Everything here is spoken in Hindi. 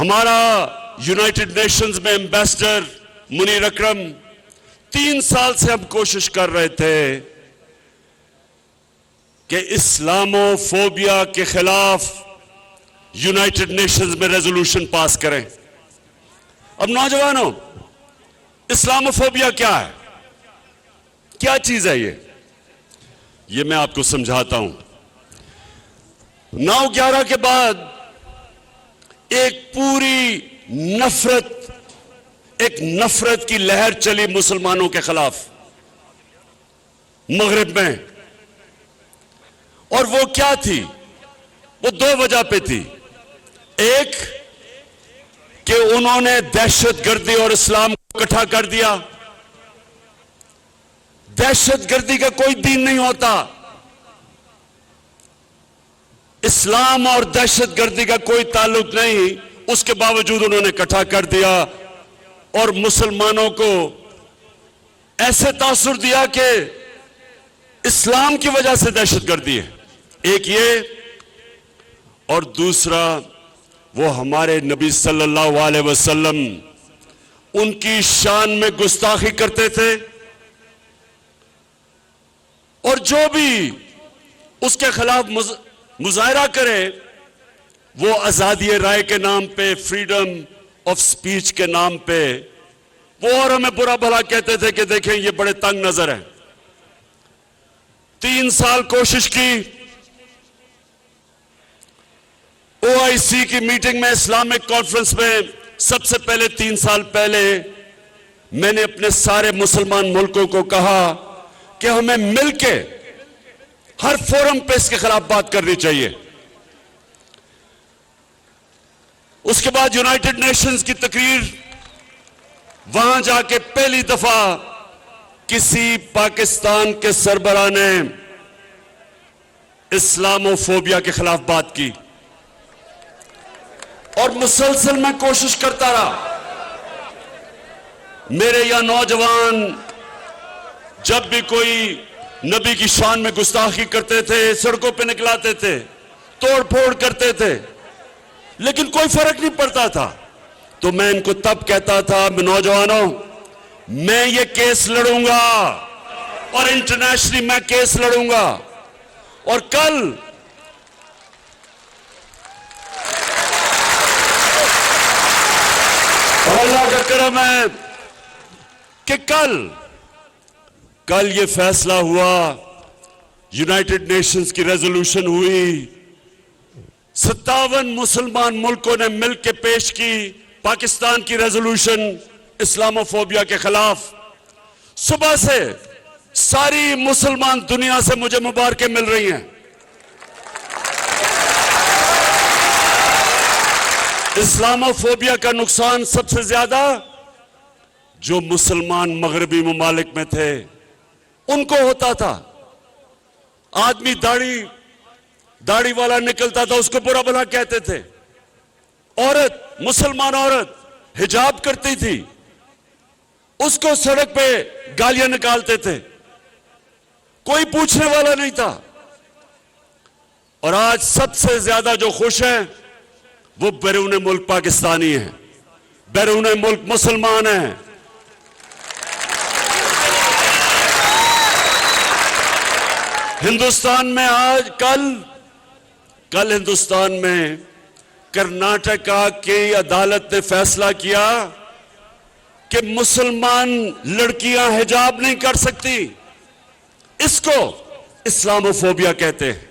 हमारा यूनाइटेड नेशंस में एम्बेसडर मुनीर अकरम 3 साल से हम कोशिश कर रहे थे कि इस्लामोफोबिया के खिलाफ यूनाइटेड नेशंस में रेजोल्यूशन पास करें। अब नौजवानों, इस्लामोफोबिया क्या है, क्या चीज है ये मैं आपको समझाता हूं। 9/11 के बाद एक पूरी नफरत की लहर चली मुसलमानों के खिलाफ मगरिब में, और वो क्या थी? वो 2 वजह पे थी। एक कि उन्होंने दहशतगर्दी और इस्लाम को इकट्ठा कर दिया। दहशतगर्दी का कोई दीन नहीं होता, इस्लाम और दहशतगर्दी का कोई ताल्लुक नहीं, उसके बावजूद उन्होंने इकट्ठा कर दिया और मुसलमानों को ऐसे तासुर दिया कि इस्लाम की वजह से दहशतगर्दी है। एक ये, और दूसरा वो हमारे नबी सल्लल्लाहु अलैहि वसल्लम उनकी शान में गुस्ताखी करते थे, और जो भी उसके खिलाफ मुजाहरा करे वो आजादी राय के नाम पे, फ्रीडम ऑफ स्पीच के नाम पे वो और हमें बुरा भला कहते थे कि देखें ये बड़े तंग नजर हैं। 3 साल कोशिश की, OIC की मीटिंग में, इस्लामिक कॉन्फ्रेंस में सबसे पहले 3 साल पहले मैंने अपने सारे मुसलमान मुल्कों को कहा कि हमें मिलके हर फोरम पे इसके खिलाफ बात करनी चाहिए। उसके बाद यूनाइटेड नेशंस की तकरीर, वहां जाके पहली दफा किसी पाकिस्तान के सरबराह ने इस्लामोफोबिया के खिलाफ बात की, और मुसलसल मैं कोशिश करता रहा। मेरे यहां नौजवान जब भी कोई नबी की शान में गुस्ताखी करते थे, सड़कों पे निकलाते थे, तोड़ फोड़ करते थे, लेकिन कोई फर्क नहीं पड़ता था। तो मैं इनको तब कहता था, नौजवानों, मैं ये केस लड़ूंगा और इंटरनेशनली मैं केस लड़ूंगा। और कल अल्लाह का करम है कि कल ये फैसला हुआ, यूनाइटेड नेशंस की रेजोल्यूशन हुई, 57 मुसलमान मुल्कों ने मिलकर पेश की पाकिस्तान की रेजोल्यूशन इस्लामोफोबिया के खिलाफ। सुबह से सारी मुसलमान दुनिया से मुझे मुबारकें मिल रही हैं। इस्लामोफोबिया का नुकसान सबसे ज्यादा जो मुसलमान मगरबी ममालिक में थे उनको होता था। आदमी दाढ़ी वाला निकलता था, उसको बुरा भला कहते थे। औरत, मुसलमान औरत हिजाब करती थी, उसको सड़क पे गालियां निकालते थे, कोई पूछने वाला नहीं था। और आज सबसे ज्यादा जो खुश हैं वो बैरून मुल्क पाकिस्तानी हैं, बैरून मुल्क मुसलमान हैं। हिंदुस्तान में आज कल हिंदुस्तान में कर्नाटका की अदालत ने फैसला किया कि मुसलमान लड़कियां हिजाब नहीं कर सकती। इसको इस्लामोफोबिया कहते हैं।